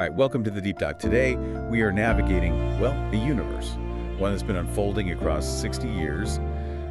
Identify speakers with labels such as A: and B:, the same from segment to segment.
A: All right, welcome to the Deep Dive. Today, we are navigating, well, a universe, one that's been unfolding across 60 years,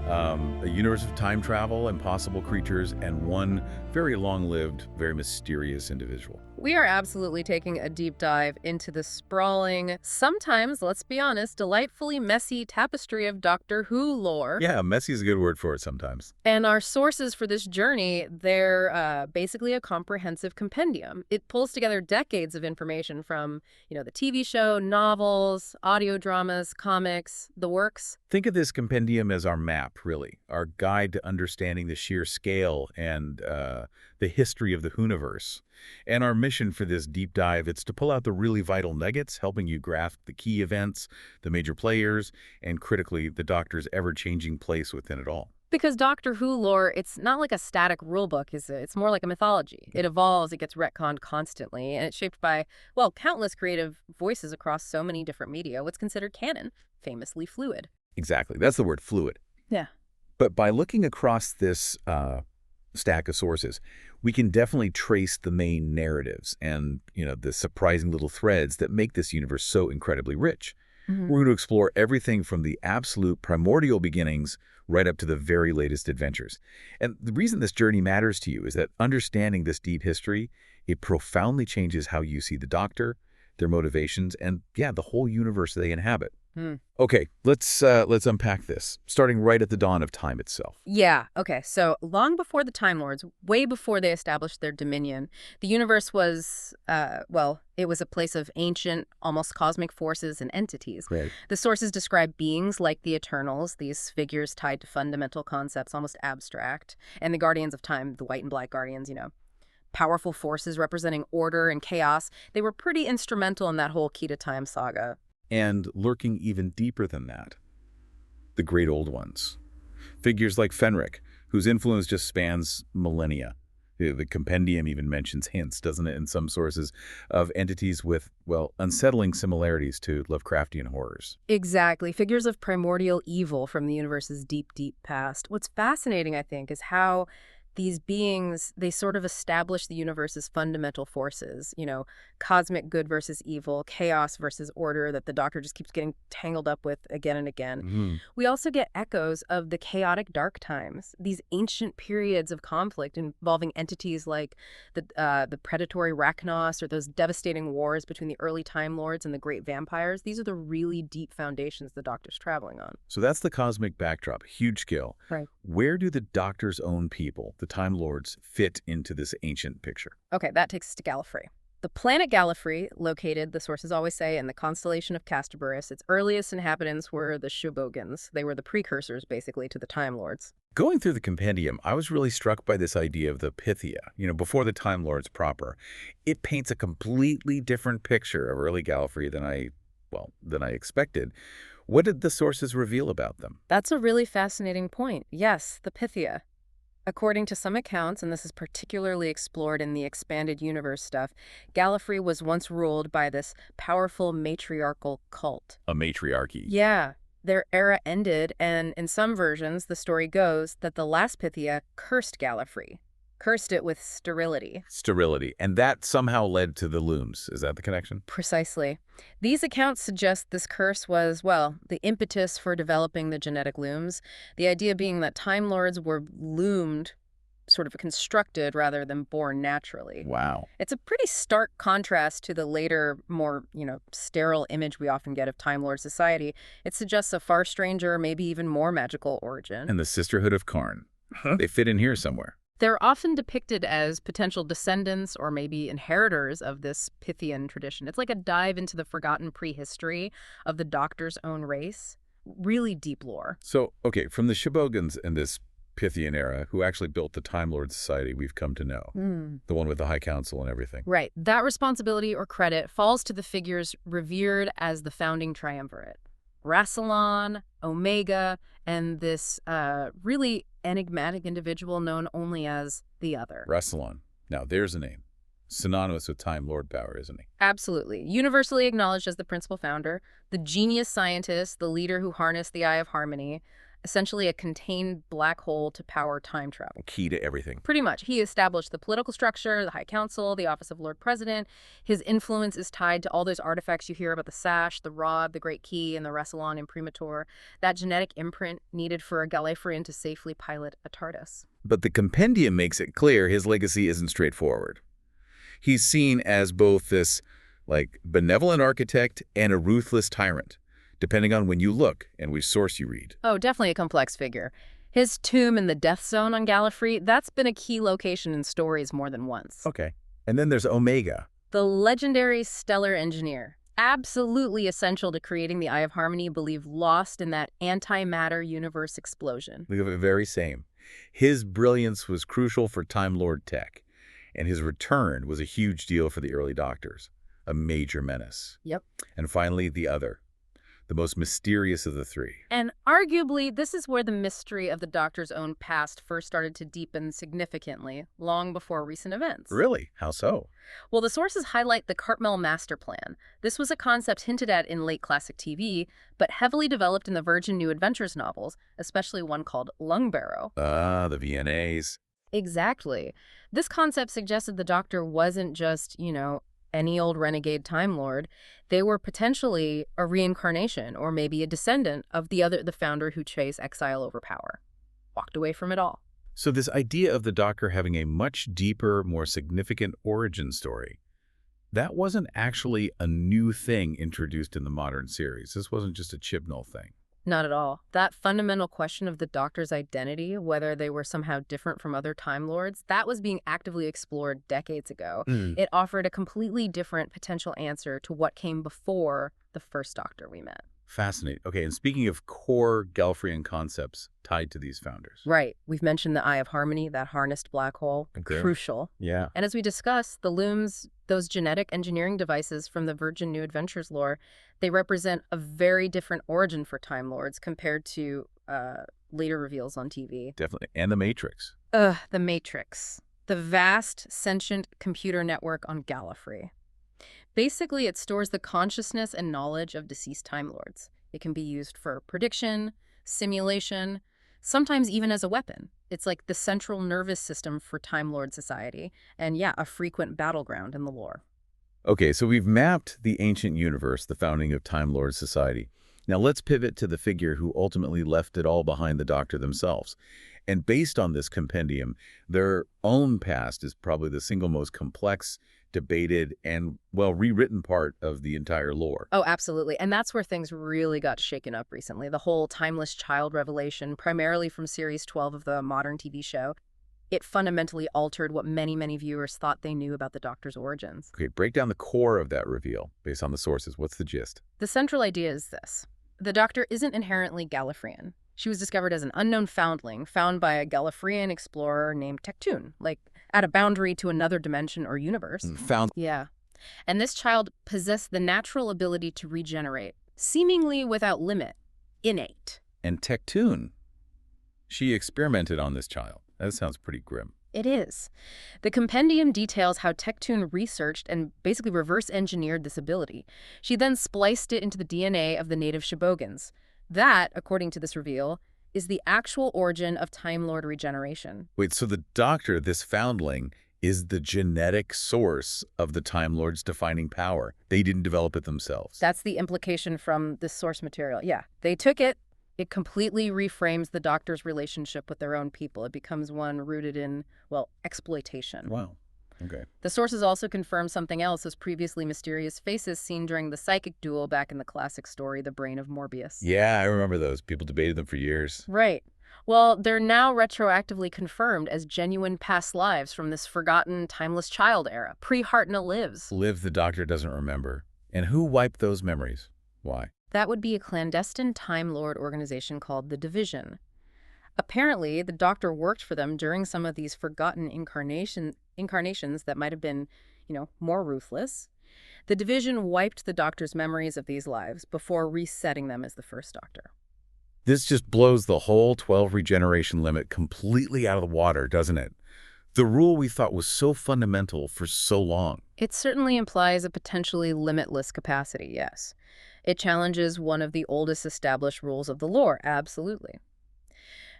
A: a universe of time travel, impossible creatures, and one very long-lived, very mysterious individual.
B: We are absolutely taking a deep dive into the sprawling, sometimes, let's be honest, delightfully messy tapestry of Doctor Who lore.
A: Yeah, messy is a good word for it sometimes.
B: And our sources for this journey, they're basically a comprehensive compendium. It pulls together decades of information from, the TV show, novels, audio dramas, comics, the works.
A: Think of this compendium as our map, really, our guide to understanding the sheer scale and the history of the Whoniverse. And our mission for this deep dive, it's to pull out the really vital nuggets, helping you grasp the key events, the major players, and critically, the Doctor's ever-changing place within it all.
B: Because Doctor Who lore, it's not like a static rulebook, is it? It's more like a mythology. It evolves, it gets retconned constantly, and it's shaped by, well, countless creative voices across so many different media. What's considered canon, famously fluid.
A: Exactly. That's the word, fluid.
B: Yeah.
A: But by looking across this stack of sources, we can definitely trace the main narratives and, the surprising little threads that make this universe so incredibly rich.
B: Mm-hmm.
A: We're going to explore everything from the absolute primordial beginnings right up to the very latest adventures. And the reason this journey matters to you is that understanding this deep history, it profoundly changes how you see the Doctor, their motivations, and, the whole universe they inhabit. Okay, let's unpack this, starting right at the dawn of time itself.
B: Yeah, okay. So long before the Time Lords, way before they established their dominion, the universe was, it was a place of ancient, almost cosmic forces and entities.
A: Right.
B: The sources describe beings like the Eternals, these figures tied to fundamental concepts, almost abstract, and the Guardians of Time, the white and black Guardians, powerful forces representing order and chaos. They were pretty instrumental in that whole Key to Time saga.
A: And lurking even deeper than that, the great old ones. Figures like Fenric, whose influence just spans millennia. The compendium even mentions hints, doesn't it, in some sources, of entities with, unsettling similarities to Lovecraftian horrors.
B: Exactly. Figures of primordial evil from the universe's deep, deep past. What's fascinating, I think, is how these beings, they sort of establish the universe's fundamental forces, cosmic good versus evil, chaos versus order that the Doctor just keeps getting tangled up with again and again.
A: Mm-hmm.
B: We also get echoes of the chaotic dark times, these ancient periods of conflict involving entities like the predatory Rachnos or those devastating wars between the early Time Lords and the great vampires. These are the really deep foundations the Doctor's traveling on.
A: So that's the cosmic backdrop, huge scale.
B: Right.
A: Where do the Doctor's own people, the Time Lords, fit into this ancient picture?
B: Okay, that takes us to Gallifrey. The planet Gallifrey, located, the sources always say, in the constellation of Castorborous, its earliest inhabitants were the Shubogans. They were the precursors, basically, to the Time Lords.
A: Going through the compendium, I was really struck by this idea of the Pythia, before the Time Lords proper. It paints a completely different picture of early Gallifrey than I expected. What did the sources reveal about them?
B: That's a really fascinating point. Yes, the Pythia. According to some accounts, and this is particularly explored in the expanded universe stuff, Gallifrey was once ruled by this powerful matriarchal cult.
A: A matriarchy.
B: Yeah. Their era ended, and in some versions, the story goes that the last Pythia cursed Gallifrey. Cursed it with sterility.
A: Sterility. And that somehow led to the looms. Is that the connection?
B: Precisely. These accounts suggest this curse was, the impetus for developing the genetic looms. The idea being that Time Lords were loomed, sort of constructed rather than born naturally.
A: Wow.
B: It's a pretty stark contrast to the later, more, sterile image we often get of Time Lord society. It suggests a far stranger, maybe even more magical origin.
A: And the Sisterhood of Karn. They fit in here somewhere.
B: They're often depicted as potential descendants or maybe inheritors of this Pythian tradition. It's like a dive into the forgotten prehistory of the Doctor's own race. Really deep lore.
A: So, okay, from the Shubogans and this Pythian era, who actually built the Time Lord Society we've come to know, the one with the High Council and everything.
B: Right. That responsibility or credit falls to the figures revered as the founding triumvirate. Rassilon, Omega, and this really enigmatic individual known only as the Other.
A: Rassilon. Now, there's a name. Synonymous with Time Lord power, isn't he?
B: Absolutely. Universally acknowledged as the principal founder, the genius scientist, the leader who harnessed the Eye of Harmony. essentially a contained black hole to power time travel.
A: Key to everything.
B: Pretty much. He established the political structure, the High Council, the Office of Lord President. His influence is tied to all those artifacts you hear about: the sash, the rod, the Great Key, and the Rassilon imprimatur, that genetic imprint needed for a Gallifreyan to safely pilot a TARDIS.
A: But the compendium makes it clear his legacy isn't straightforward. He's seen as both this, benevolent architect and a ruthless tyrant, depending on when you look and which source you read.
B: Oh, definitely a complex figure. His tomb in the Death Zone on Gallifrey, that's been a key location in stories more than once.
A: Okay. And then there's Omega.
B: The legendary stellar engineer, absolutely essential to creating the Eye of Harmony, believed lost in that antimatter universe explosion.
A: The very same. His brilliance was crucial for Time Lord tech, and his return was a huge deal for the early Doctors, a major menace.
B: Yep.
A: And finally, the other, the most mysterious of the three.
B: And arguably, this is where the mystery of the Doctor's own past first started to deepen significantly, long before recent events.
A: Really? How so?
B: Well, the sources highlight the Hartnell master plan. This was a concept hinted at in late classic TV, but heavily developed in the Virgin New Adventures novels, especially one called Lungbarrow.
A: Ah, the VNAs.
B: Exactly. This concept suggested the Doctor wasn't just, any old renegade Time Lord. They were potentially a reincarnation or maybe a descendant of the founder who chased exile over power. Walked away from it all.
A: So this idea of the Doctor having a much deeper, more significant origin story, that wasn't actually a new thing introduced in the modern series. This wasn't just a Chibnall thing.
B: Not at all. That fundamental question of the Doctor's identity, whether they were somehow different from other Time Lords, that was being actively explored decades ago. It offered a completely different potential answer to what came before the first Doctor we met.
A: Fascinating. Okay, and speaking of core Gallifreyan concepts tied to these founders.
B: Right. We've mentioned the Eye of Harmony, that harnessed black hole.
A: Okay.
B: Crucial.
A: Yeah.
B: And as we discussed, the looms, those genetic engineering devices from the Virgin New Adventures lore, they represent a very different origin for Time Lords compared to later reveals on TV.
A: Definitely. And the Matrix.
B: The Matrix. The vast, sentient computer network on Gallifrey. Basically, it stores the consciousness and knowledge of deceased Time Lords. It can be used for prediction, simulation, sometimes even as a weapon. It's like the central nervous system for Time Lord society, and yeah, a frequent battleground in the lore.
A: Okay, so we've mapped the ancient universe, the founding of Time Lord society. Now let's pivot to the figure who ultimately left it all behind, the Doctor themselves. And based on this compendium, their own past is probably the single most complex, debated, and, rewritten part of the entire lore.
B: Oh, absolutely. And that's where things really got shaken up recently. The whole timeless child revelation, primarily from Series 12 of the modern TV show, it fundamentally altered what many, many viewers thought they knew about the Doctor's origins.
A: Okay, break down the core of that reveal based on the sources. What's the gist?
B: The central idea is this. The Doctor isn't inherently Gallifreyan. She was discovered as an unknown foundling, found by a Gallifreyan explorer named Tectun, at a boundary to another dimension or universe.
A: Found.
B: Yeah. And this child possessed the natural ability to regenerate, seemingly without limit. Innate.
A: And Tectun. She experimented on this child. That sounds pretty grim.
B: It is. The compendium details how Tectun researched and basically reverse-engineered this ability. She then spliced it into the DNA of the native Shibogans. That, according to this reveal, is the actual origin of Time Lord regeneration.
A: Wait, so the Doctor, this foundling, is the genetic source of the Time Lord's defining power. They didn't develop it themselves.
B: That's the implication from this source material. Yeah, they took it. It completely reframes the Doctor's relationship with their own people. It becomes one rooted in, exploitation.
A: Wow. Okay.
B: The sources also confirm something else, those previously mysterious faces seen during the psychic duel back in the classic story, The Brain of Morbius.
A: Yeah, I remember those. People debated them for years.
B: Right. Well, they're now retroactively confirmed as genuine past lives from this forgotten, timeless child era. Pre-Hartnell lives.
A: The Doctor doesn't remember. And who wiped those memories? Why?
B: That would be a clandestine Time Lord organization called the Division. Apparently, the Doctor worked for them during some of these forgotten incarnations that might have been, more ruthless. The Division wiped the Doctor's memories of these lives before resetting them as the first Doctor.
A: This just blows the whole 12 regeneration limit completely out of the water, doesn't it? The rule we thought was so fundamental for so long.
B: It certainly implies a potentially limitless capacity, yes. It challenges one of the oldest established rules of the lore, absolutely.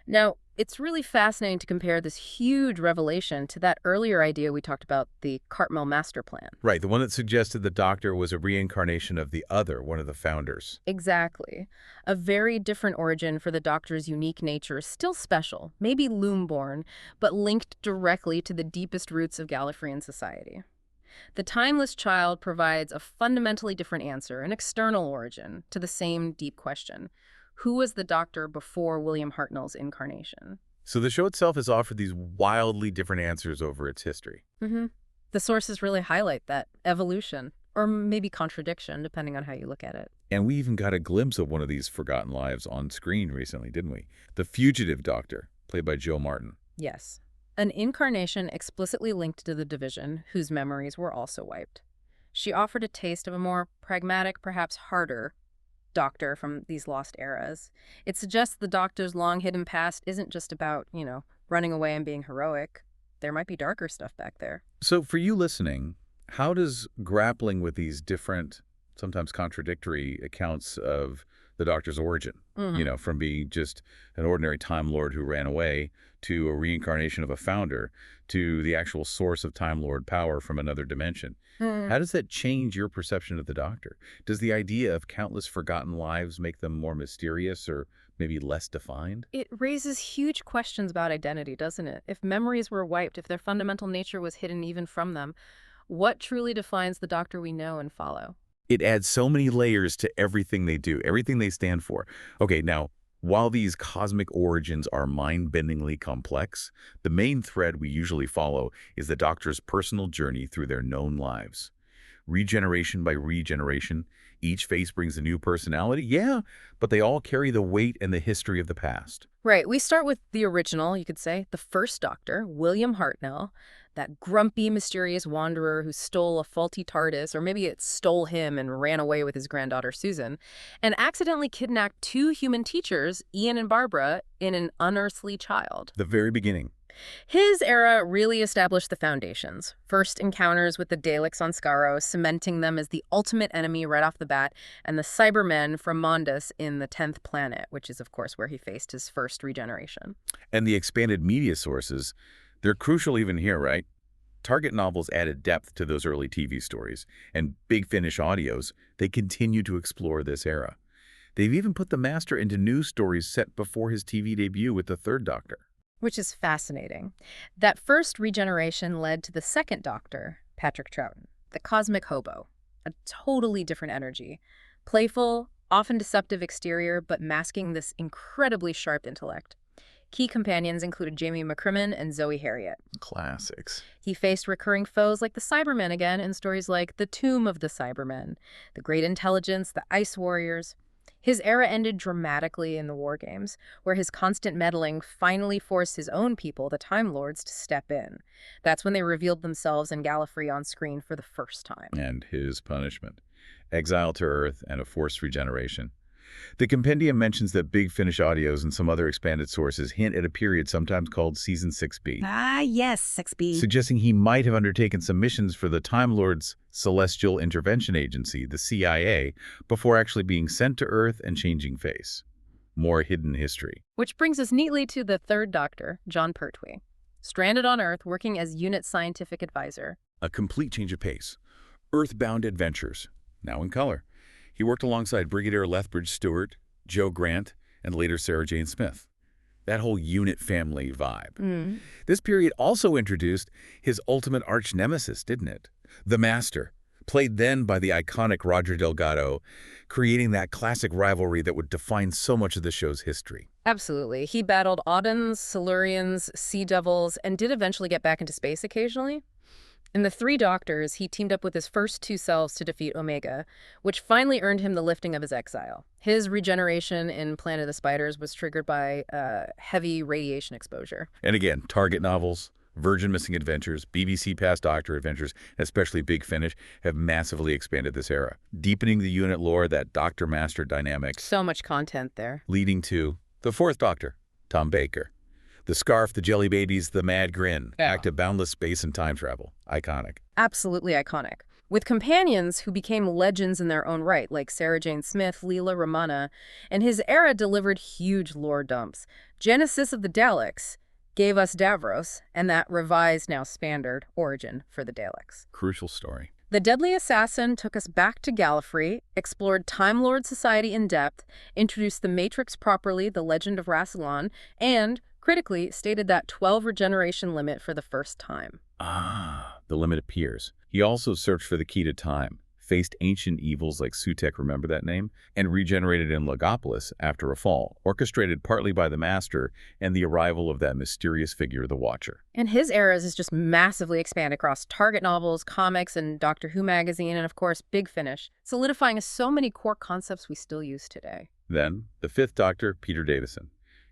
B: Now, it's really fascinating to compare this huge revelation to that earlier idea we talked about, the Hartnell master plan.
A: Right, the one that suggested the Doctor was a reincarnation of the other, one of the founders.
B: Exactly. A very different origin for the Doctor's unique nature, still special, maybe loom-born, but linked directly to the deepest roots of Gallifreyan society. The timeless child provides a fundamentally different answer, an external origin, to the same deep question. Who was the Doctor before William Hartnell's incarnation?
A: So the show itself has offered these wildly different answers over its history.
B: The sources really highlight that evolution, or maybe contradiction, depending on how you look at it.
A: And we even got a glimpse of one of these forgotten lives on screen recently, didn't we? The fugitive Doctor, played by Jill Martin.
B: Yes. An incarnation explicitly linked to the division, whose memories were also wiped. She offered a taste of a more pragmatic, perhaps harder, Doctor from these lost eras. It suggests the Doctor's long-hidden past isn't just about, running away and being heroic. There might be darker stuff back there.
A: So for you listening, how does grappling with these different, sometimes contradictory accounts of the Doctor's origin, from being just an ordinary Time Lord who ran away to a reincarnation of a founder to the actual source of Time Lord power from another dimension, how does that change your perception of the Doctor? Does the idea of countless forgotten lives make them more mysterious or maybe less defined?
B: It raises huge questions about identity, doesn't it? If memories were wiped, if their fundamental nature was hidden even from them, what truly defines the Doctor we know and follow?
A: It adds so many layers to everything they do, everything they stand for. Okay, now, while these cosmic origins are mind-bendingly complex, the main thread we usually follow is the Doctor's personal journey through their known lives. Regeneration by regeneration, each face brings a new personality, yeah, but they all carry the weight and the history of the past.
B: Right. We start with the original, you could say, the first Doctor, William Hartnell, that grumpy, mysterious wanderer who stole a faulty TARDIS, or maybe it stole him and ran away with his granddaughter Susan, and accidentally kidnapped two human teachers, Ian and Barbara, in an unearthly child.
A: The very beginning.
B: His era really established the foundations. First encounters with the Daleks on Skaro, cementing them as the ultimate enemy right off the bat, and the Cybermen from Mondas in the 10th Planet, which is, of course, where he faced his first regeneration.
A: And the expanded media sources, they're crucial even here, right? Target novels added depth to those early TV stories, and Big Finish audios, they continue to explore this era. They've even put the Master into news stories set before his TV debut with the Third Doctor.
B: Which is fascinating. That first regeneration led to the second Doctor, Patrick Troughton, the cosmic hobo, a totally different energy. Playful, often deceptive exterior, but masking this incredibly sharp intellect. Key companions included Jamie McCrimmon and Zoe Harriet.
A: Classics.
B: He faced recurring foes like the Cybermen again in stories like The Tomb of the Cybermen, The Great Intelligence, The Ice Warriors. His era ended dramatically in the War Games, where his constant meddling finally forced his own people, the Time Lords, to step in. That's when they revealed themselves and Gallifrey on screen for the first time.
A: And his punishment. Exile to Earth and a forced regeneration. The compendium mentions that Big Finish audios and some other expanded sources hint at a period sometimes called Season 6B.
C: Ah, yes, 6B.
A: Suggesting he might have undertaken some missions for the Time Lords' Celestial Intervention Agency, the CIA, before actually being sent to Earth and changing face. More hidden history.
B: Which brings us neatly to the Third Doctor, John Pertwee. Stranded on Earth, working as Unit Scientific Advisor.
A: A complete change of pace. Earthbound adventures, now in color. He worked alongside Brigadier Lethbridge Stewart, Joe Grant, and later Sarah Jane Smith. That whole unit family vibe. This period also introduced his ultimate arch nemesis, didn't it? The Master, played then by the iconic Roger Delgado, creating that classic rivalry that would define so much of the show's history.
B: Absolutely. He battled Audans, Silurians, Sea Devils, and did eventually get back into space occasionally. In The Three Doctors, he teamed up with his first two selves to defeat Omega, which finally earned him the lifting of his exile. His regeneration in Planet of the Spiders was triggered by heavy radiation exposure.
A: And again, Target novels, Virgin Missing Adventures, BBC Past Doctor Adventures, and especially Big Finish, have massively expanded this era, deepening the unit lore, that Doctor-Master dynamic.
B: So much content there.
A: Leading to the Fourth Doctor, Tom Baker. The scarf, the jelly babies, the mad grin, act of boundless space and time travel. Iconic.
B: Absolutely iconic. with companions who became legends in their own right, like Sarah Jane Smith, Leela Ramana, and his era delivered huge lore dumps. Genesis of the Daleks gave us Davros, and that revised, now standard, origin for the Daleks.
A: Crucial story.
B: The Deadly Assassin took us back to Gallifrey, explored Time Lord society in depth, introduced the Matrix properly, the legend of Rassilon, and, critically, stated that 12 regeneration limit for the first time.
A: Ah, the limit appears. He also searched for the key to time, faced ancient evils like Sutek, remember that name, and regenerated in Logopolis after a fall, orchestrated partly by the Master and the arrival of that mysterious figure, the Watcher.
B: And his eras is just massively expanded across Target novels, comics, and Doctor Who magazine, and of course, Big Finish, solidifying so many core concepts we still use today.
A: Then, the fifth Doctor, Peter Davison.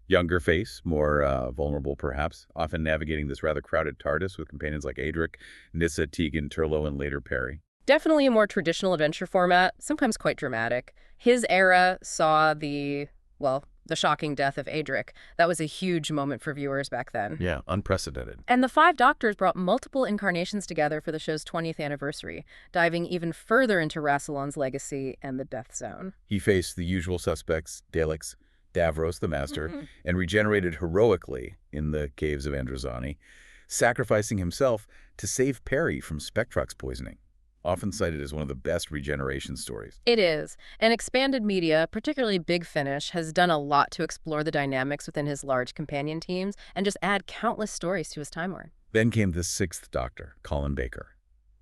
A: Younger face, more vulnerable perhaps, often navigating this rather crowded TARDIS with companions like Adric, Nyssa, Tegan, Turlough, and later Perry.
B: Definitely a more traditional adventure format, sometimes quite dramatic. His era saw the shocking death of Adric. That was a huge moment for viewers back then.
A: Yeah, unprecedented.
B: And the Five Doctors brought multiple incarnations together for the show's 20th anniversary, diving even further into Rassilon's legacy and the Death Zone.
A: He faced the usual suspects, Daleks, Davros, the Master, and regenerated heroically in the caves of Androzani, sacrificing himself to save Perry from Spectrox poisoning. Often cited as one of the best regeneration stories.
B: It is. And expanded media, particularly Big Finish, has done a lot to explore the dynamics within his large companion teams and just add countless stories to his timeline.
A: Then came the sixth Doctor, Colin Baker.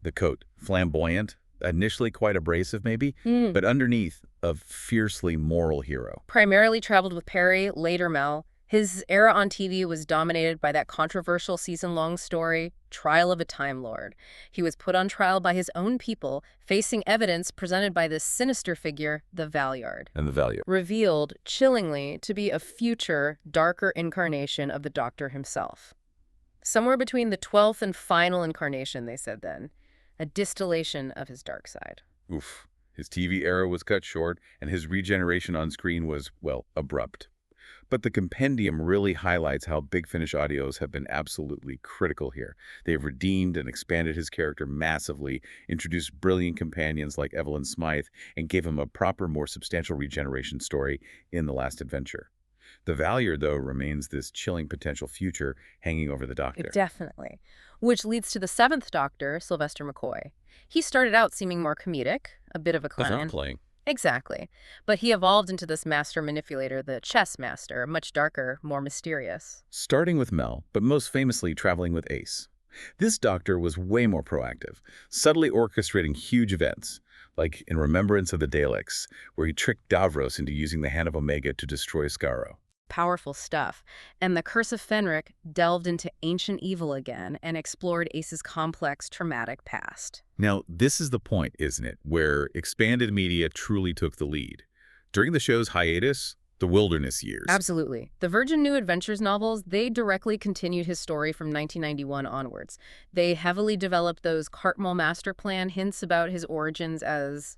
A: The coat, flamboyant, initially quite abrasive maybe, but underneath, a fiercely moral hero.
B: Primarily traveled with Perry, later Mel. His era on TV was dominated by that controversial season-long story, Trial of a Time Lord. He was put on trial by his own people, facing evidence presented by this sinister figure, the Valeyard.
A: And the Valeyard.
B: Revealed, chillingly, to be a future, darker incarnation of the Doctor himself. Somewhere between the 12th and final incarnation, they said then. A distillation of his dark side.
A: Oof. His TV era was cut short, and his regeneration on screen was, well, abrupt. But the compendium really highlights how Big Finish audios have been absolutely critical here. They've redeemed and expanded his character massively, introduced brilliant companions like Evelyn Smythe, and gave him a proper, more substantial regeneration story in The Last Adventure. The Valeyard, though, remains this chilling potential future hanging over the Doctor.
B: Definitely. Which leads to the seventh Doctor, Sylvester McCoy. He started out seeming more comedic, a bit of a clown.
A: Playing.
B: Exactly. But he evolved into this master manipulator, the chess master, much darker, more mysterious.
A: Starting with Mel, but most famously traveling with Ace. This Doctor was way more proactive, subtly orchestrating huge events, like in Remembrance of the Daleks, where he tricked Davros into using the Hand of Omega to destroy Skaro.
B: Powerful stuff. And the Curse of Fenric delved into ancient evil again and explored Ace's complex, traumatic past.
A: Now, this is the point, isn't it, where expanded media truly took the lead. During the show's hiatus, the wilderness years.
B: Absolutely. The Virgin New Adventures novels, they directly continued his story from 1991 onwards. They heavily developed those Hartnell master plan hints about his origins as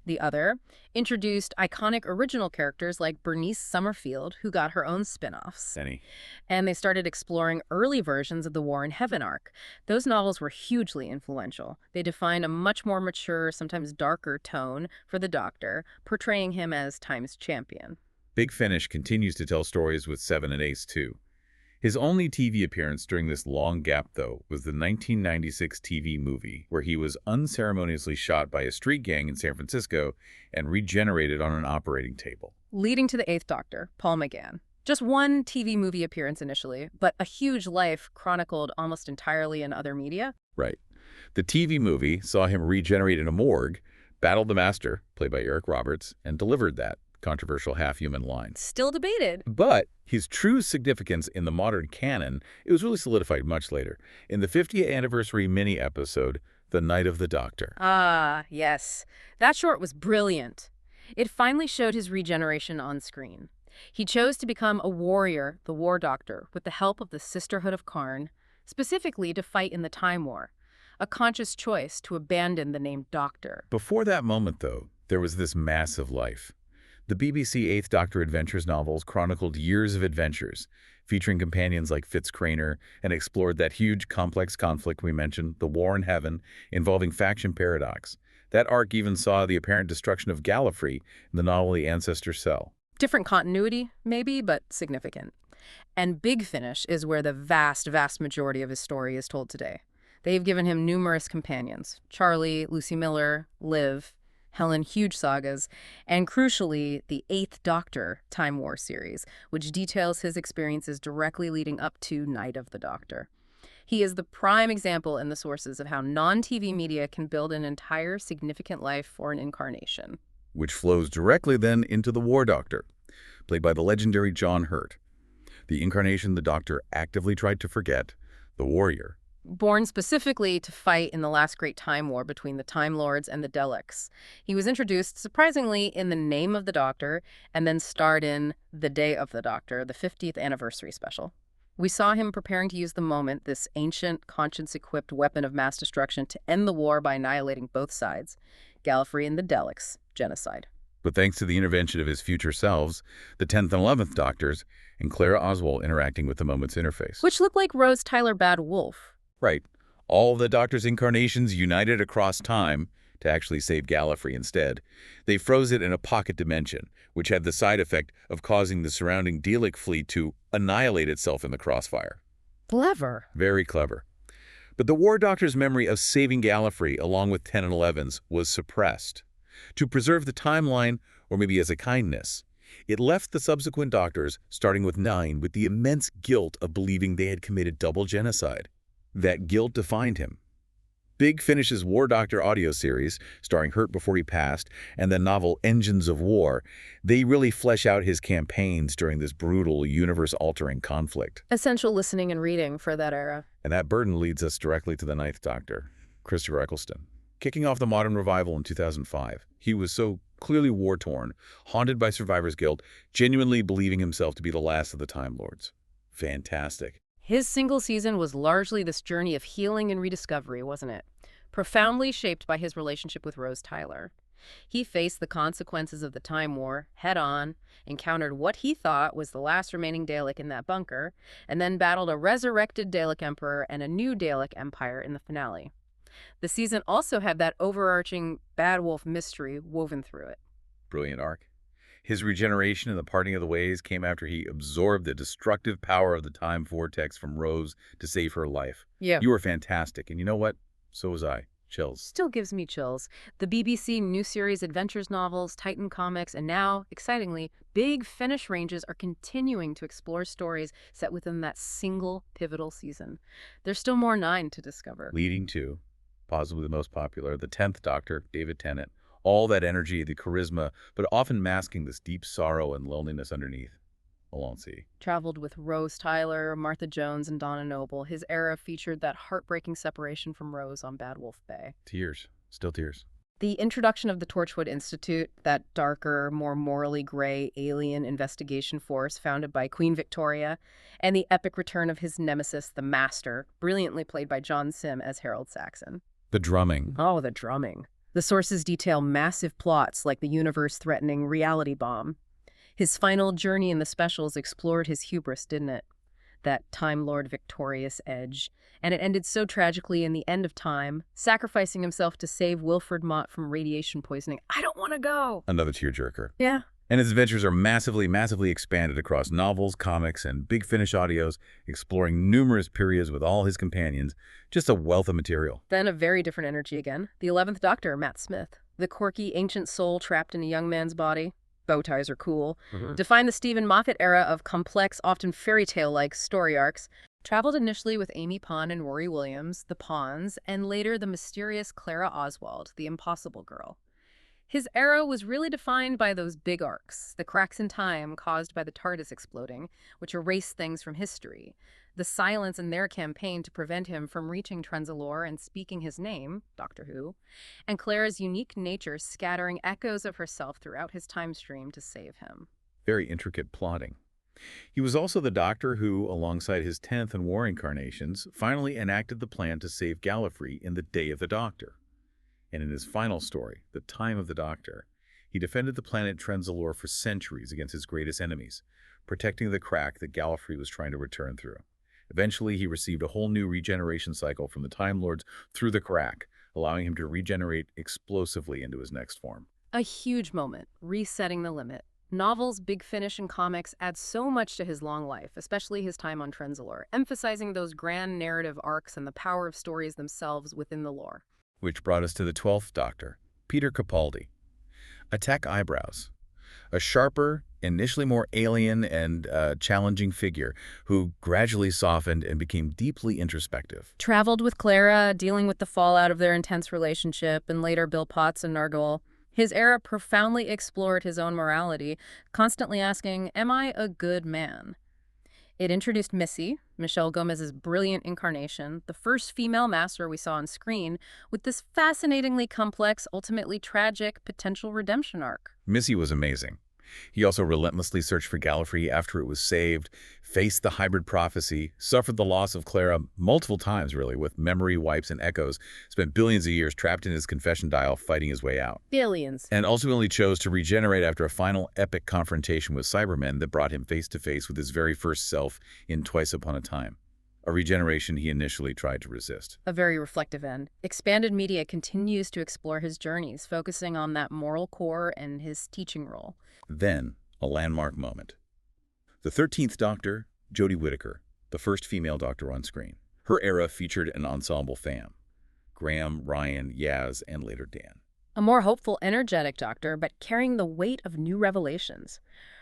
B: the Other, introduced iconic original characters like Bernice Summerfield, who got her own spin-offs. And they started exploring early versions of the War in Heaven arc. Those novels were hugely influential. They defined a much more mature, sometimes darker tone for the Doctor, portraying him as Time's champion.
A: Big Finish continues to tell stories with Seven and Ace, too. His only TV appearance during this long gap, though, was the 1996 TV movie, where he was unceremoniously shot by a street gang in San Francisco and regenerated on an operating table.
B: Leading to the eighth Doctor, Paul McGann. Just one TV movie appearance initially, but a huge life chronicled almost entirely in other media.
A: Right. The TV movie saw him regenerate in a morgue, battled the Master, played by Eric Roberts, and delivered that controversial half-human line.
B: Still debated.
A: But his true significance in the modern canon, it was really solidified much later, in the 50th anniversary mini-episode, The Night of the Doctor.
B: Ah, yes. That short was brilliant. It finally showed his regeneration on screen. He chose to become a warrior, the War Doctor, with the help of the Sisterhood of Karn, specifically to fight in the Time War. A conscious choice to abandon the name Doctor.
A: Before that moment, though, there was this massive life. The BBC Eighth Doctor Adventures novels chronicled years of adventures, featuring companions like Fitz Craner, and explored that huge, complex conflict we mentioned, the War in Heaven, involving faction paradox. That arc even saw the apparent destruction of Gallifrey in the novel The Ancestor Cell.
B: Different continuity, maybe, but significant. And Big Finish is where the vast, vast majority of his story is told today. They've given him numerous companions: Charlie, Lucy Miller, Liv, Helen, huge sagas, and crucially, the Eighth Doctor Time War series, which details his experiences directly leading up to Night of the Doctor. He is the prime example in the sources of how non-TV media can build an entire significant life for an incarnation.
A: Which flows directly then into the War Doctor, played by the legendary John Hurt. The incarnation the Doctor actively tried to forget, the warrior.
B: Born specifically to fight in the last great Time War between the Time Lords and the Daleks. He was introduced, surprisingly, in The Name of the Doctor, and then starred in The Day of the Doctor, the 50th anniversary special. We saw him preparing to use the moment, this ancient, conscience-equipped weapon of mass destruction, to end the war by annihilating both sides, Gallifrey and the Daleks, genocide.
A: But thanks to the intervention of his future selves, the 10th and 11th Doctors, and Clara Oswald interacting with the moment's interface.
B: Which looked like Rose Tyler Bad Wolf.
A: Right. All of the Doctor's incarnations united across time to actually save Gallifrey instead. They froze it in a pocket dimension, which had the side effect of causing the surrounding Dalek fleet to annihilate itself in the crossfire.
B: Clever.
A: Very clever. But the War Doctor's memory of saving Gallifrey, along with 10 and 11's, was suppressed. To preserve the timeline, or maybe as a kindness, it left the subsequent Doctors, starting with 9, with the immense guilt of believing they had committed double genocide. That guilt defined him. Big Finish's War Doctor audio series, starring Hurt before he passed, and the novel Engines of War, they really flesh out his campaigns during this brutal, universe-altering conflict.
B: Essential listening and reading for that era.
A: And that burden leads us directly to the Ninth Doctor, Christopher Eccleston. Kicking off the modern revival in 2005, he was so clearly war-torn, haunted by survivor's guilt, genuinely believing himself to be the last of the Time Lords. Fantastic.
B: His single season was largely this journey of healing and rediscovery, wasn't it? Profoundly shaped by his relationship with Rose Tyler. He faced the consequences of the Time War head-on, encountered what he thought was the last remaining Dalek in that bunker, and then battled a resurrected Dalek Emperor and a new Dalek Empire in the finale. The season also had that overarching Bad Wolf mystery woven through it.
A: Brilliant arc. His regeneration and the parting of the ways came after he absorbed the destructive power of the time vortex from Rose to save her life.
B: Yeah.
A: You were fantastic, and you know what? So was I. Chills.
B: Still gives me chills. The BBC new series Adventures novels, Titan comics, and now, excitingly, Big Finish ranges are continuing to explore stories set within that single pivotal season. There's still more 9 to discover.
A: Leading to, possibly the most popular, the 10th Doctor, David Tennant. All that energy, the charisma, but often masking this deep sorrow and loneliness underneath. Alone see.
B: Traveled with Rose Tyler, Martha Jones, and Donna Noble. His era featured that heartbreaking separation from Rose on Bad Wolf Bay.
A: Tears. Still tears.
B: The introduction of the Torchwood Institute, that darker, more morally gray alien investigation force founded by Queen Victoria, and the epic return of his nemesis, the Master, brilliantly played by John Sim as Harold Saxon.
A: The drumming.
B: Oh, the drumming. The sources detail massive plots like the universe-threatening reality bomb. His final journey in the specials explored his hubris, didn't it? That Time Lord victorious edge. And it ended so tragically in the end of time, sacrificing himself to save Wilfred Mott from radiation poisoning. I don't want to go.
A: Another tearjerker.
B: Yeah.
A: And his adventures are massively, massively expanded across novels, comics, and Big Finish audios, exploring numerous periods with all his companions. Just a wealth of material.
B: Then a very different energy again. The 11th Doctor, Matt Smith. The quirky, ancient soul trapped in a young man's body. Bow ties are cool. Defined the Stephen Moffat era of complex, often fairy tale-like story arcs. Traveled initially with Amy Pond and Rory Williams, the Pawns, and later the mysterious Clara Oswald, the Impossible Girl. His era was really defined by those big arcs, the cracks in time caused by the TARDIS exploding, which erased things from history, the silence in their campaign to prevent him from reaching Trenzalore and speaking his name, Doctor Who, and Clara's unique nature scattering echoes of herself throughout his time stream to save him.
A: Very intricate plotting. He was also the Doctor who, alongside his 10th and War incarnations, finally enacted the plan to save Gallifrey in The Day of the Doctor. And in his final story, The Time of the Doctor, He defended the planet Trenzalore for centuries against his greatest enemies, protecting the crack that Gallifrey was trying to return through. Eventually, he received a whole new regeneration cycle from the Time Lords through the crack, allowing him to regenerate explosively into his next form.
B: A huge moment, resetting the limit. Novels, Big Finish, and comics add so much to his long life, especially his time on Trenzalore, emphasizing those grand narrative arcs and the power of stories themselves within the lore.
A: Which brought us to the 12th Doctor, Peter Capaldi. Attack eyebrows. A sharper, initially more alien and challenging figure who gradually softened and became deeply introspective.
B: Traveled with Clara, dealing with the fallout of their intense relationship, and later Bill Potts and Nargol. His era profoundly explored his own morality, constantly asking, "Am I a good man?" It introduced Missy, Michelle Gomez's brilliant incarnation, the first female master we saw on screen, with this fascinatingly complex, ultimately tragic, potential redemption arc.
A: Missy was amazing. He also relentlessly searched for Gallifrey after it was saved, faced the hybrid prophecy, suffered the loss of Clara multiple times, really, with memory wipes and echoes, spent billions of years trapped in his confession dial fighting his way out.
B: Billions.
A: And ultimately chose to regenerate after a final epic confrontation with Cybermen that brought him face-to-face with his very first self in Twice Upon a Time. A regeneration he initially tried to resist.
B: A very reflective end. Expanded Media continues to explore his journeys, focusing on that moral core and his teaching role.
A: Then, a landmark moment. The 13th Doctor, Jodie Whittaker, the first female Doctor on screen. Her era featured an ensemble fam. Graham, Ryan, Yaz, and later Dan.
B: A more hopeful, energetic Doctor, but carrying the weight of new revelations.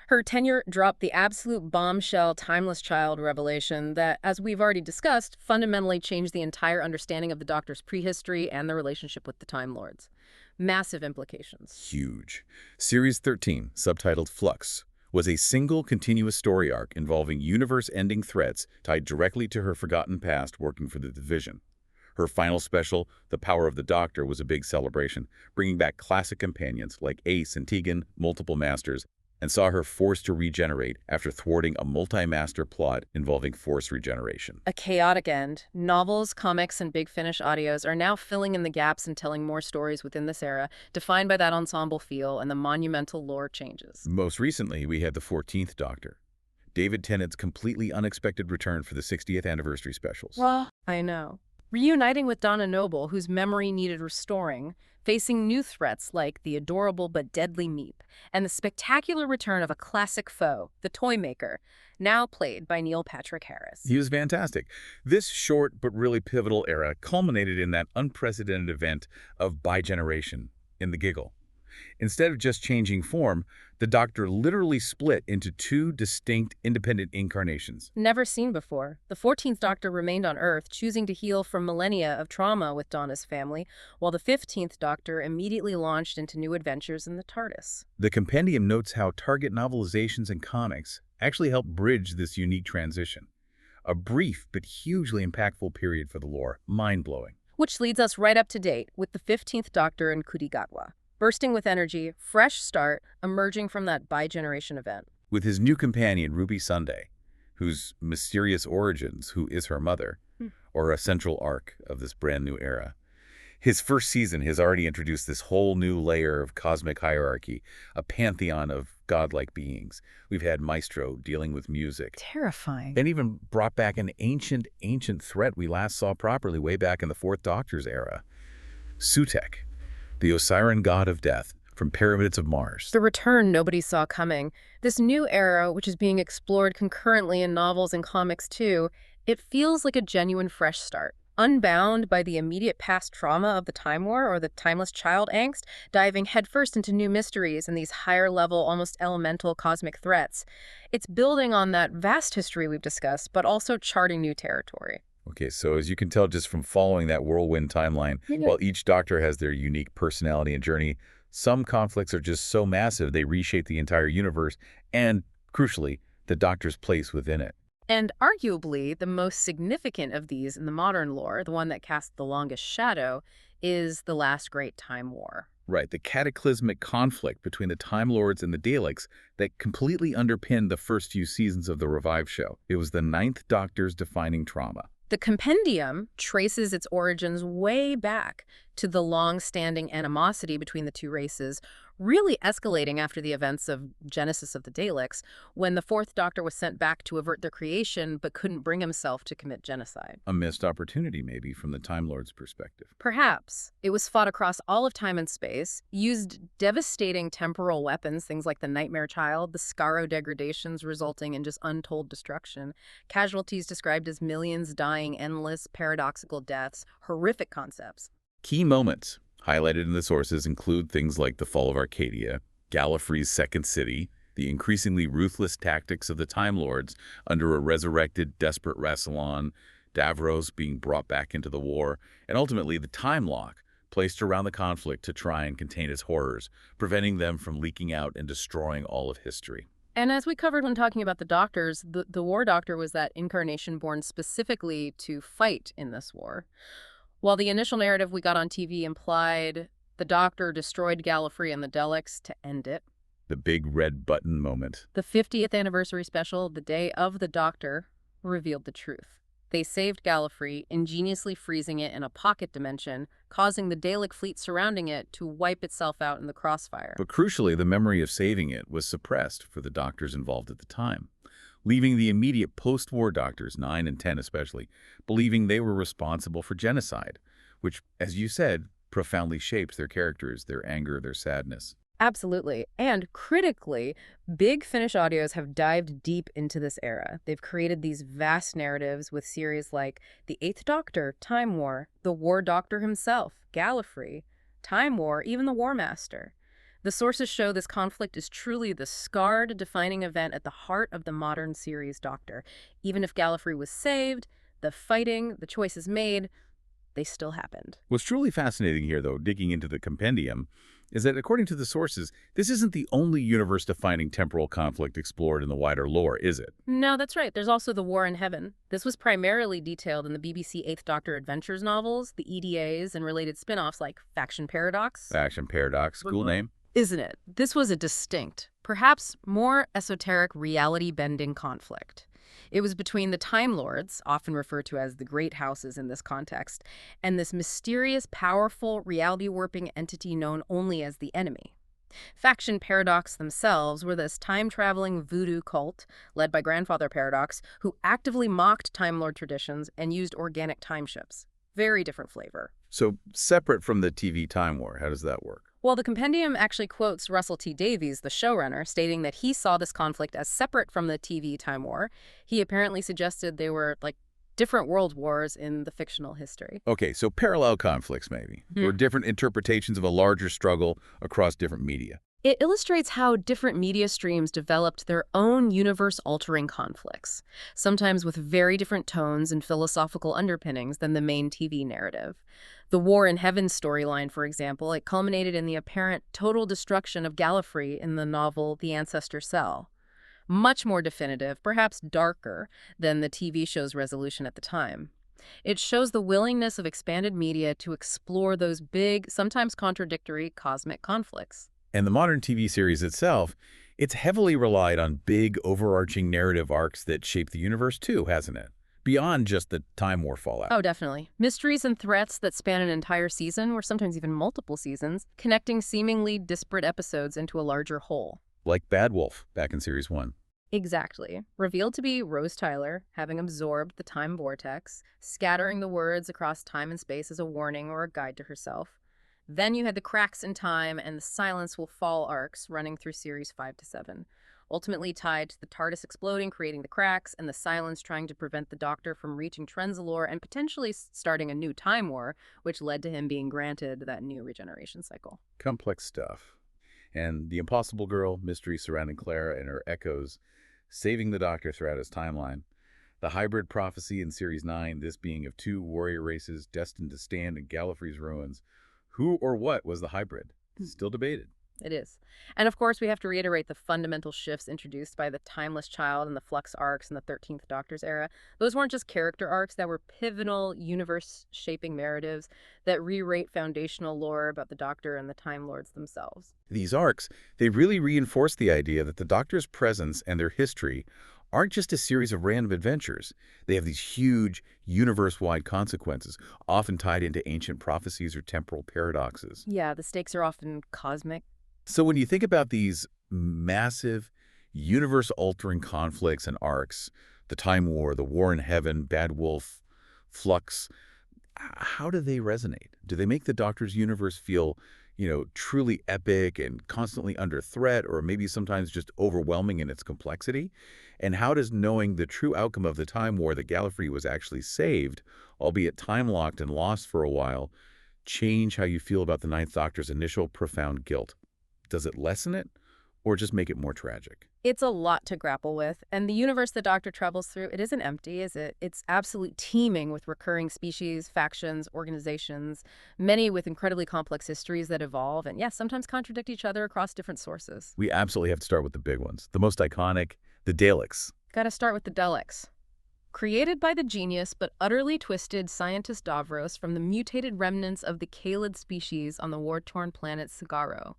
B: Her tenure dropped the absolute bombshell Timeless Child revelation that, as we've already discussed, fundamentally changed the entire understanding of the Doctor's prehistory and the relationship with the Time Lords. Massive implications.
A: Huge. Series 13, subtitled Flux, was a single continuous story arc involving universe-ending threats tied directly to her forgotten past working for the Division. Her final special, The Power of the Doctor, was a big celebration, bringing back classic companions like Ace and Tegan, multiple masters, and saw her forced to regenerate after thwarting a multi-master plot involving force regeneration.
B: A chaotic end. Novels, comics, and Big Finish audios are now filling in the gaps and telling more stories within this era, defined by that ensemble feel and the monumental lore changes.
A: Most recently, we had the 14th Doctor, David Tennant's completely unexpected return for the 60th anniversary specials.
B: I know. Reuniting with Donna Noble, whose memory needed restoring, facing new threats like the adorable but deadly Meep, and the spectacular return of a classic foe, the Toymaker, now played by Neil Patrick Harris.
A: He was fantastic. This short but really pivotal era culminated in that unprecedented event of bi-generation in the Giggle. Instead of just changing form, the Doctor literally split into two distinct, independent incarnations.
B: Never seen before, the 14th Doctor remained on Earth, choosing to heal from millennia of trauma with Donna's family, while the 15th Doctor immediately launched into new adventures in the TARDIS.
A: The compendium notes how Target novelizations and comics actually helped bridge this unique transition. A brief but hugely impactful period for the lore, mind-blowing.
B: Which leads us right up to date with the 15th Doctor and Kudigatwa. Bursting with energy, fresh start, emerging from that bi-generation event.
A: With his new companion, Ruby Sunday, whose mysterious origins, who is her mother, are a central arc of this brand new era. His first season has already introduced this whole new layer of cosmic hierarchy, a pantheon of godlike beings. We've had Maestro dealing with music.
B: Terrifying.
A: And even brought back an ancient threat we last saw properly way back in the 4th Doctor's era. Sutekh, the Osiran god of death, from Pyramids of Mars.
B: The return nobody saw coming. This new era, which is being explored concurrently in novels and comics too, it feels like a genuine fresh start. Unbound by the immediate past trauma of the Time War or the Timeless Child angst, diving headfirst into new mysteries and these higher-level, almost elemental cosmic threats. It's building on that vast history we've discussed, but also charting new territory.
A: Okay, so as you can tell just from following that whirlwind timeline, while each Doctor has their unique personality and journey, some conflicts are just so massive they reshape the entire universe and, crucially, the Doctor's place within it.
B: And arguably, the most significant of these in the modern lore, the one that casts the longest shadow, is the last great Time War.
A: Right, the cataclysmic conflict between the Time Lords and the Daleks that completely underpinned the first few seasons of the Revive show. It was the 9th Doctor's defining trauma.
B: The compendium traces its origins way back to the long-standing animosity between the two races, really escalating after the events of Genesis of the Daleks, when the Fourth Doctor was sent back to avert their creation but couldn't bring himself to commit genocide.
A: A missed opportunity, maybe, from the Time Lord's perspective.
B: Perhaps. It was fought across all of time and space, used devastating temporal weapons, things like the Nightmare Child, the Skaro degradations resulting in just untold destruction, casualties described as millions dying endless, paradoxical deaths, horrific concepts.
A: Key moments highlighted in the sources include things like the fall of Arcadia, Gallifrey's second city, the increasingly ruthless tactics of the Time Lords under a resurrected, desperate Rassilon, Davros being brought back into the war, and ultimately the time lock placed around the conflict to try and contain its horrors, preventing them from leaking out and destroying all of history.
B: And as we covered when talking about the Doctors, the War Doctor was that incarnation born specifically to fight in this war. While the initial narrative we got on TV implied the Doctor destroyed Gallifrey and the Daleks to end it,
A: The big red button moment.
B: the 50th anniversary special, The Day of the Doctor, revealed the truth. They saved Gallifrey, ingeniously freezing it in a pocket dimension, causing the Dalek fleet surrounding it to wipe itself out in the crossfire.
A: But crucially, the memory of saving it was suppressed for the Doctors involved at the time, leaving the immediate post-war Doctors, 9 and 10 especially, believing they were responsible for genocide, which, as you said, profoundly shapes their characters, their anger, their sadness.
B: Absolutely. And critically, Big Finish Audios have dived deep into this era. They've created these vast narratives with series like The Eighth Doctor, Time War, The War Doctor himself, Gallifrey, Time War, even The War Master. The sources show this conflict is truly the scarred, defining event at the heart of the modern series Doctor. Even if Gallifrey was saved, the fighting, the choices made, they still happened.
A: What's truly fascinating here, though, digging into the compendium, is that according to the sources, this isn't the only universe-defining temporal conflict explored in the wider lore, is it?
B: No, that's right. There's also the War in Heaven. This was primarily detailed in the BBC Eighth Doctor Adventures novels, the EDAs, and related spin-offs like Faction Paradox.
A: Faction Paradox, cool name.
B: Isn't it? This was a distinct, perhaps more esoteric reality-bending conflict. It was between the Time Lords, often referred to as the Great Houses in this context, and this mysterious, powerful, reality-warping entity known only as the Enemy. Faction Paradox themselves were this time-traveling voodoo cult led by Grandfather Paradox, who actively mocked Time Lord traditions and used organic time ships. Very different flavor.
A: So, separate from the TV Time War, how does that work?
B: Well, the compendium actually quotes Russell T Davies, the showrunner, stating that he saw this conflict as separate from the TV Time War. He apparently suggested they were like different world wars in the fictional history.
A: Okay, so parallel conflicts, maybe, or different interpretations of a larger struggle across different media.
B: It illustrates how different media streams developed their own universe-altering conflicts, sometimes with very different tones and philosophical underpinnings than the main TV narrative. The War in Heaven storyline, for example, it culminated in the apparent total destruction of Gallifrey in the novel The Ancestor Cell. Much more definitive, perhaps darker, than the TV show's resolution at the time. It shows the willingness of expanded media to explore those big, sometimes contradictory cosmic conflicts.
A: And the modern TV series itself, it's heavily relied on big, overarching narrative arcs that shape the universe too, hasn't it? Beyond just the Time War fallout.
B: Oh, definitely. Mysteries and threats that span an entire season, or sometimes even multiple seasons, connecting seemingly disparate episodes into a larger whole.
A: Like Bad Wolf, back in Series 1.
B: Exactly. Revealed to be Rose Tyler, having absorbed the time vortex, scattering the words across time and space as a warning or a guide to herself. Then you had the Cracks in Time and the Silence Will Fall arcs running through Series 5 to 7, ultimately tied to the TARDIS exploding, creating the cracks, and the Silence trying to prevent the Doctor from reaching Trenzalore and potentially starting a new time war, which led to him being granted that new regeneration cycle.
A: Complex stuff. And the Impossible Girl, mystery surrounding Clara and her echoes, saving the Doctor throughout his timeline. The hybrid prophecy in Series 9, this being of two warrior races destined to stand in Gallifrey's ruins. Who or what was the hybrid? Still debated.
B: It is. And of course, we have to reiterate the fundamental shifts introduced by the Timeless Child and the Flux arcs in the 13th Doctor's era. Those weren't just character arcs, that were pivotal, universe-shaping narratives that rewrite foundational lore about the Doctor and the Time Lords themselves.
A: These arcs, they really reinforce the idea that the Doctor's presence and their history aren't just a series of random adventures. They have these huge, universe-wide consequences, often tied into ancient prophecies or temporal paradoxes.
B: Yeah, the stakes are often cosmic.
A: So when you think about these massive, universe-altering conflicts and arcs, the Time War, the War in Heaven, Bad Wolf, Flux, how do they resonate? Do they make the Doctor's universe feel, truly epic and constantly under threat, or maybe sometimes just overwhelming in its complexity? And how does knowing the true outcome of the Time War, that Gallifrey was actually saved, albeit time-locked and lost for a while, change how you feel about the Ninth Doctor's initial profound guilt? Does it lessen it, or just make it more tragic?
B: It's a lot to grapple with, and the universe the Doctor travels through, it isn't empty, is it? It's absolutely teeming with recurring species, factions, organizations, many with incredibly complex histories that evolve and, yes, sometimes contradict each other across different sources.
A: We absolutely have to start with the big ones. The most iconic, the Daleks.
B: Gotta start with the Daleks. Created by the genius but utterly twisted scientist Davros from the mutated remnants of the Kalid species on the war-torn planet Sagaro.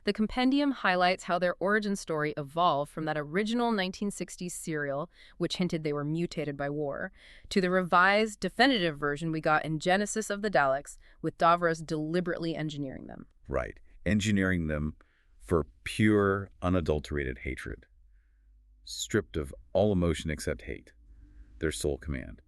B: The compendium highlights how their origin story evolved from that original 1960s serial, which hinted they were mutated by war, to the revised, definitive version we got in Genesis of the Daleks, with Davros deliberately engineering them.
A: Right. Engineering them for pure, unadulterated hatred. Stripped of all emotion except hate. Their sole command.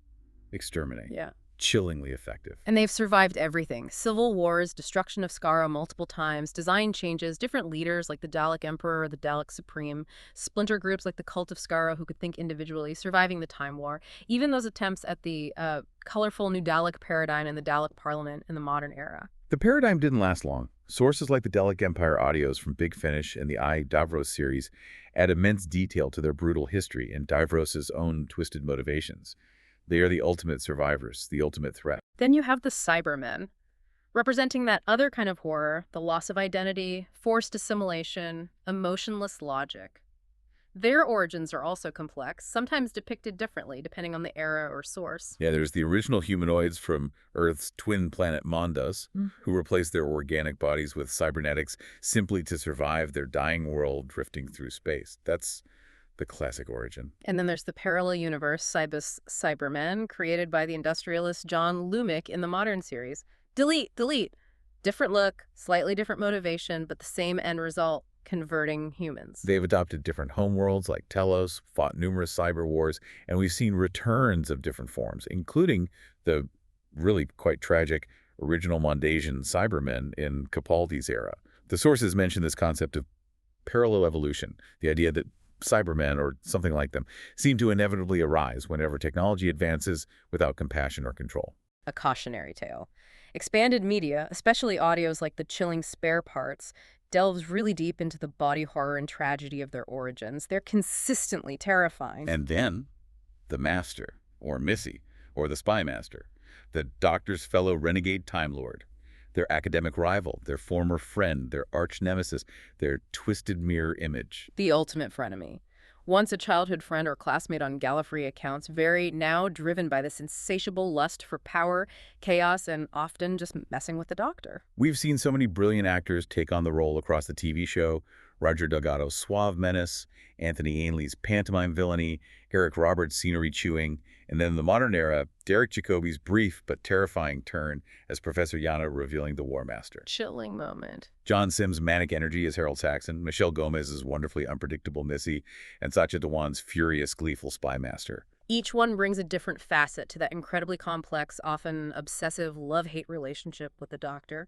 A: Exterminate.
B: Yeah.
A: Chillingly effective.
B: And they've survived everything. Civil wars, destruction of Skara multiple times, design changes, different leaders like the Dalek Emperor or the Dalek Supreme, splinter groups like the Cult of Skara who could think individually, surviving the Time War, even those attempts at the colorful new Dalek paradigm and the Dalek Parliament in the modern era.
A: The paradigm didn't last long. Sources like the Dalek Empire audios from Big Finish and the Davros series add immense detail to their brutal history and Davros's own twisted motivations. They are the ultimate survivors, the ultimate threat.
B: Then you have the Cybermen, representing that other kind of horror, the loss of identity, forced assimilation, emotionless logic. Their origins are also complex, sometimes depicted differently depending on the era or source.
A: Yeah, there's the original humanoids from Earth's twin planet Mondas, who replaced their organic bodies with cybernetics simply to survive their dying world drifting through space. That's the classic origin.
B: And then there's the parallel universe, Cybermen, created by the industrialist John Lumick in the modern series. Delete. Different look, slightly different motivation, but the same end result, converting humans.
A: They've adopted different homeworlds like Telos, fought numerous cyber wars, and we've seen returns of different forms, including the really quite tragic original Mondasian Cybermen in Capaldi's era. The sources mention this concept of parallel evolution, the idea that Cybermen, or something like them, seem to inevitably arise whenever technology advances without compassion or control.
B: A cautionary tale. Expanded media, especially audios like the chilling Spare Parts, delves really deep into the body horror and tragedy of their origins. They're consistently terrifying.
A: And then, the Master, or Missy, or the Spy Master, the Doctor's fellow renegade Time Lord. Their academic rival, their former friend, their arch nemesis, their twisted mirror image.
B: The ultimate frenemy. Once a childhood friend or classmate on Gallifrey accounts, very now driven by this insatiable lust for power, chaos, and often just messing with the Doctor.
A: We've seen so many brilliant actors take on the role across the TV show. Roger Delgado's suave menace, Anthony Ainley's pantomime villainy, Eric Roberts' scenery chewing, and then in the modern era, Derek Jacobi's brief but terrifying turn as Professor Yana revealing the War Master.
B: Chilling moment.
A: John Sims' manic energy as Harold Saxon, Michelle Gomez's wonderfully unpredictable Missy, and Satya Dhawan's furious, gleeful Spy Master.
B: Each one brings a different facet to that incredibly complex, often obsessive love-hate relationship with the Doctor.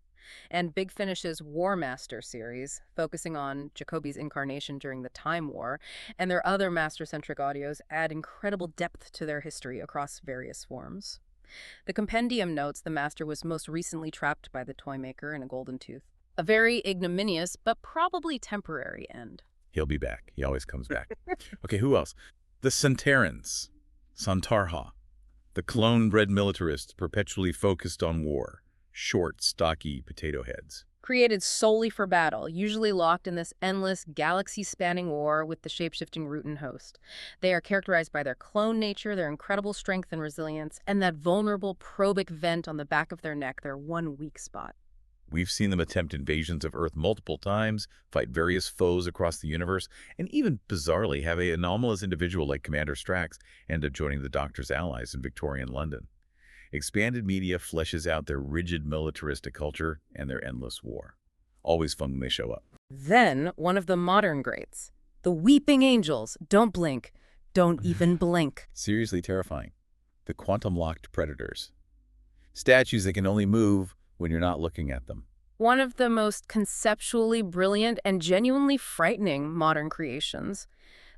B: And Big Finish's War Master series, focusing on Jacobi's incarnation during the Time War, and their other Master-centric audios add incredible depth to their history across various forms. The compendium notes the Master was most recently trapped by the Toymaker in a golden tooth. A very ignominious, but probably temporary end.
A: He'll be back. He always comes back. Okay, who else? The Santarans. Santarha, the clone-bred militarists perpetually focused on war, short, stocky potato heads.
B: Created solely for battle, usually locked in this endless, galaxy-spanning war with the shape-shifting Rutan host. They are characterized by their clone nature, their incredible strength and resilience, and that vulnerable, probic vent on the back of their neck, their one weak spot.
A: We've seen them attempt invasions of Earth multiple times, fight various foes across the universe, and even bizarrely have an anomalous individual like Commander Strax end up joining the Doctor's allies in Victorian London. Expanded media fleshes out their rigid militaristic culture and their endless war. Always fun when they show up.
B: Then, one of the modern greats, the Weeping Angels. Don't blink. Don't even blink.
A: Seriously terrifying. The quantum-locked predators. Statues that can only move when you're not looking at them.
B: One of the most conceptually brilliant and genuinely frightening modern creations.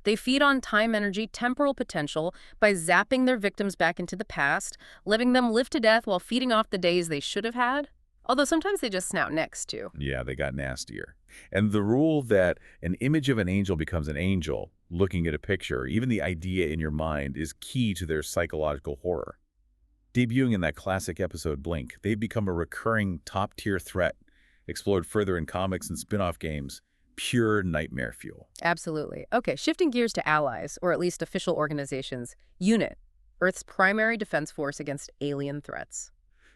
B: They feed on time energy temporal potential by zapping their victims back into the past, letting them live to death while feeding off the days they should have had. Although sometimes they just snout necks, too.
A: Yeah, they got nastier. And the rule that an image of an angel becomes an angel, looking at a picture, even the idea in your mind, is key to their psychological horror. Debuting in that classic episode Blink, they've become a recurring top-tier threat, explored further in comics and spin-off games. Pure nightmare fuel.
B: Absolutely. Okay, shifting gears to allies, or at least official organizations. UNIT, Earth's primary defense force against alien threats.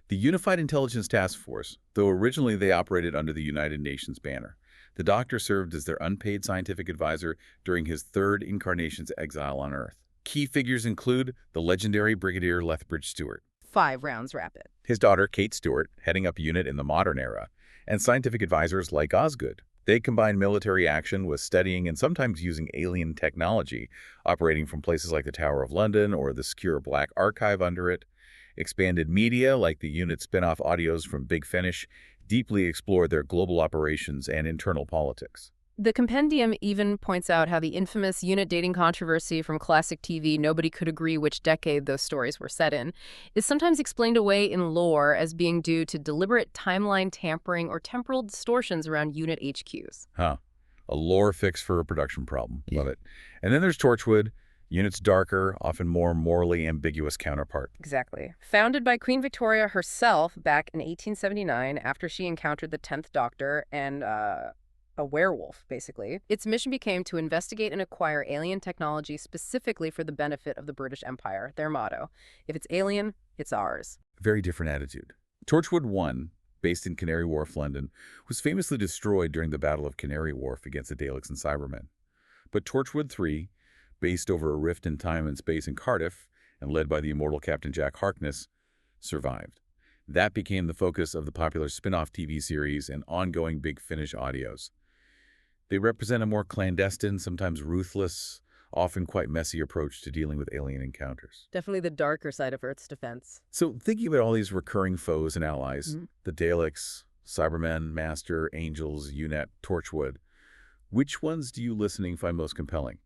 A: The Unified Intelligence Task Force, though originally they operated under the United Nations banner, the Doctor served as their unpaid scientific advisor during his third incarnation's exile on Earth. Key figures include the legendary Brigadier Lethbridge Stewart.
B: 5 rounds rapid.
A: His daughter, Kate Stewart, heading up UNIT in the modern era, and scientific advisors like Osgood. They combine military action with studying and sometimes using alien technology, operating from places like the Tower of London or the secure Black Archive under it. Expanded media, like the UNIT spin-off audios from Big Finish, deeply explored their global operations and internal politics.
B: The compendium even points out how the infamous UNIT dating controversy from classic TV, nobody could agree which decade those stories were set in, is sometimes explained away in lore as being due to deliberate timeline tampering or temporal distortions around UNIT HQs.
A: Huh. A lore fix for a production problem. Love it. And then there's Torchwood, UNIT's darker, often more morally ambiguous counterpart.
B: Exactly. Founded by Queen Victoria herself back in 1879 after she encountered the 10th Doctor and a werewolf, basically. Its mission became to investigate and acquire alien technology specifically for the benefit of the British Empire, their motto. If it's alien, it's ours.
A: Very different attitude. Torchwood 1, based in Canary Wharf, London, was famously destroyed during the Battle of Canary Wharf against the Daleks and Cybermen. But Torchwood 3, based over a rift in time and space in Cardiff, and led by the immortal Captain Jack Harkness, survived. That became the focus of the popular spin-off TV series and ongoing Big Finish audios. They represent a more clandestine, sometimes ruthless, often quite messy approach to dealing with alien encounters.
B: Definitely the darker side of Earth's defense.
A: So thinking about all these recurring foes and allies, the Daleks, Cybermen, Master, Angels, UNIT, Torchwood, which ones do you listening find most compelling?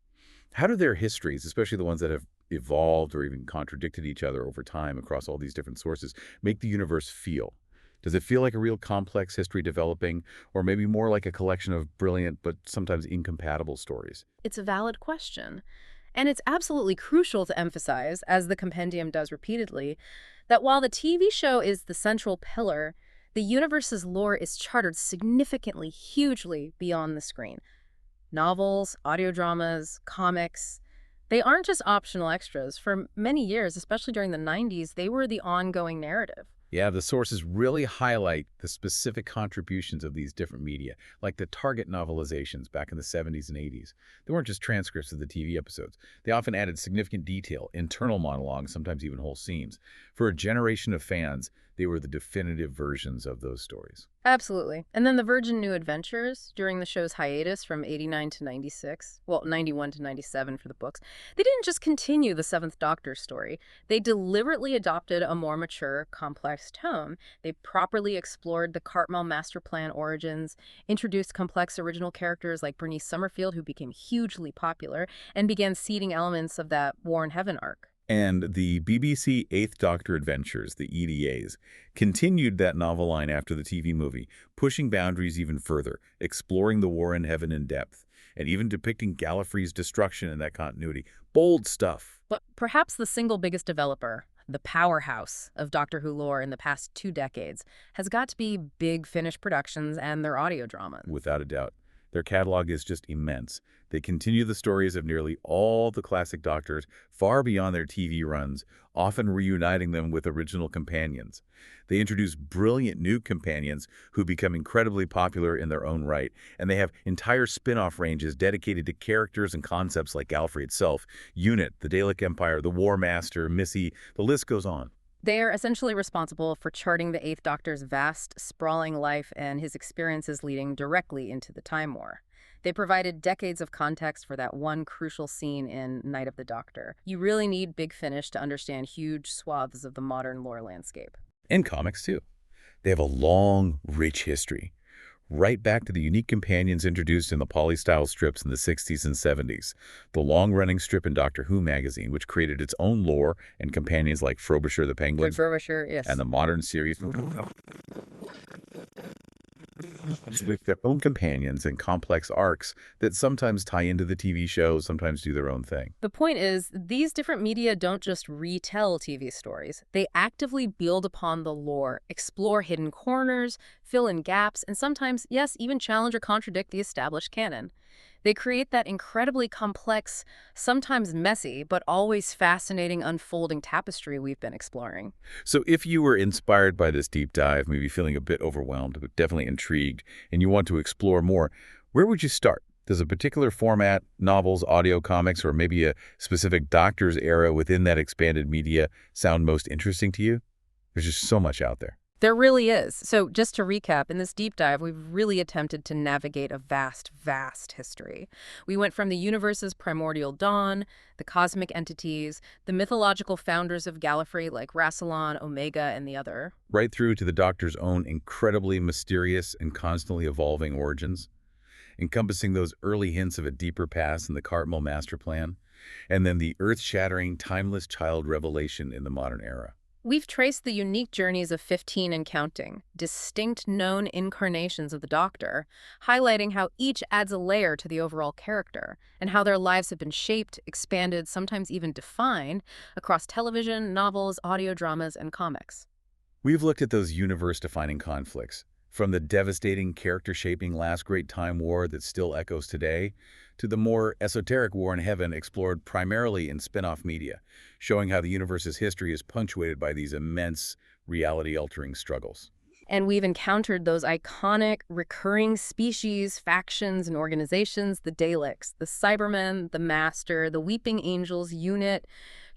A: How do their histories, especially the ones that have evolved or even contradicted each other over time across all these different sources, make the universe feel? Does it feel like a real complex history developing, or maybe more like a collection of brilliant but sometimes incompatible stories?
B: It's a valid question. And it's absolutely crucial to emphasize, as the compendium does repeatedly, that while the TV show is the central pillar, the universe's lore is chartered significantly, hugely beyond the screen. Novels, audio dramas, comics, they aren't just optional extras. For many years, especially during the 90s, they were the ongoing narrative.
A: Yeah, the sources really highlight the specific contributions of these different media, like the Target novelizations back in the 70s and 80s. They weren't just transcripts of the TV episodes. They often added significant detail, internal monologues, sometimes even whole scenes. For a generation of fans, they were the definitive versions of those stories.
B: Absolutely. And then the Virgin New Adventures, during the show's hiatus from 89 to 96, well, 91 to 97 for the books, they didn't just continue the Seventh Doctor story. They deliberately adopted a more mature, complex tone. They properly explored the Hartnell master plan origins, introduced complex original characters like Bernice Summerfield, who became hugely popular, and began seeding elements of that War in Heaven arc.
A: And the BBC Eighth Doctor Adventures, the EDAs, continued that novel line after the TV movie, pushing boundaries even further, exploring the War in Heaven in depth, and even depicting Gallifrey's destruction in that continuity. Bold stuff.
B: But perhaps the single biggest developer, the powerhouse of Doctor Who lore in the past 2 decades, has got to be Big Finish Productions and their audio dramas.
A: Without a doubt. Their catalog is just immense. They continue the stories of nearly all the classic Doctors far beyond their TV runs, often reuniting them with original companions. They introduce brilliant new companions who become incredibly popular in their own right, and they have entire spin-off ranges dedicated to characters and concepts like Gallifrey itself, UNIT, the Dalek Empire, the War Master, Missy, the list goes on.
B: They are essentially responsible for charting the Eighth Doctor's vast, sprawling life and his experiences leading directly into the Time War. They provided decades of context for that one crucial scene in Night of the Doctor. You really need Big Finish to understand huge swaths of the modern lore landscape.
A: In comics, too. They have a long, rich history, right back to the unique companions introduced in the Polystyle strips in the 60s and 70s, the long-running strip in Doctor Who magazine, which created its own lore and companions like Frobisher the Penguin,
B: Frobisher, yes.
A: and the modern series with their own companions and complex arcs that sometimes tie into the TV show, sometimes do their own thing.
B: The point is, these different media don't just retell TV stories. They actively build upon the lore, explore hidden corners, fill in gaps, and sometimes, yes, even challenge or contradict the established canon. They create that incredibly complex, sometimes messy, but always fascinating unfolding tapestry we've been exploring.
A: So if you were inspired by this deep dive, maybe feeling a bit overwhelmed, but definitely intrigued, and you want to explore more, where would you start? Does a particular format, novels, audio comics, or maybe a specific Doctor's era within that expanded media sound most interesting to you? There's just so much out there.
B: There really is. So just to recap, in this deep dive, we've really attempted to navigate a vast, vast history. We went from the universe's primordial dawn, the cosmic entities, the mythological founders of Gallifrey like Rassilon, Omega, and the other.
A: Right through to the Doctor's own incredibly mysterious and constantly evolving origins, encompassing those early hints of a deeper past in the Hartnell master plan, and then the earth-shattering, timeless child revelation in the modern era.
B: We've traced the unique journeys of 15 and counting, distinct known incarnations of the Doctor, highlighting how each adds a layer to the overall character, and how their lives have been shaped, expanded, sometimes even defined, across television, novels, audio dramas, and comics.
A: We've looked at those universe-defining conflicts, from the devastating, character-shaping last great time war that still echoes today, to the more esoteric war in heaven explored primarily in spin-off media, showing how the universe's history is punctuated by these immense, reality-altering struggles.
B: And we've encountered those iconic, recurring species, factions, and organizations, the Daleks, the Cybermen, the Master, the Weeping Angels, UNIT,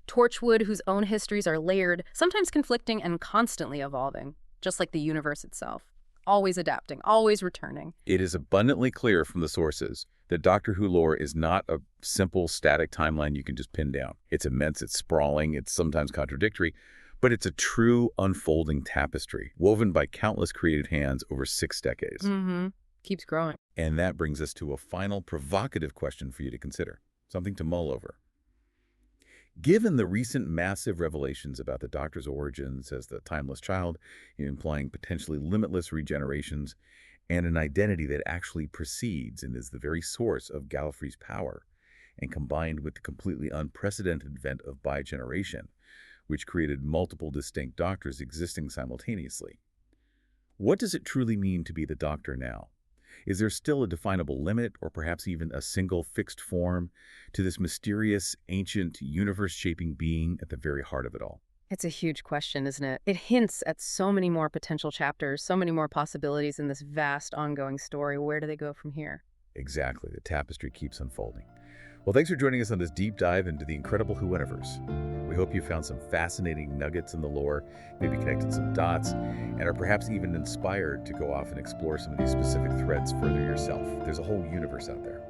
B: Torchwood, whose own histories are layered, sometimes conflicting and constantly evolving, just like the universe itself. Always adapting, always returning.
A: It is abundantly clear from the sources that Doctor Who lore is not a simple, static timeline you can just pin down. It's immense, it's sprawling, it's sometimes contradictory, but it's a true unfolding tapestry, woven by countless creative hands over 6 decades.
B: Keeps growing.
A: And that brings us to a final provocative question for you to consider, something to mull over. Given the recent massive revelations about the Doctor's origins as the timeless child, implying potentially limitless regenerations, and an identity that actually precedes and is the very source of Gallifrey's power, and combined with the completely unprecedented event of bigeneration, which created multiple distinct Doctors existing simultaneously. What does it truly mean to be the Doctor now? Is there still a definable limit, or perhaps even a single fixed form, to this mysterious, ancient, universe-shaping being at the very heart of it all?
B: It's a huge question, isn't it? It hints at so many more potential chapters, so many more possibilities in this vast ongoing story. Where do they go from here?
A: Exactly. The tapestry keeps unfolding. Well, thanks for joining us on this deep dive into the incredible Who-universe. We hope you found some fascinating nuggets in the lore, maybe connected some dots, and are perhaps even inspired to go off and explore some of these specific threads further yourself. There's a whole universe out there.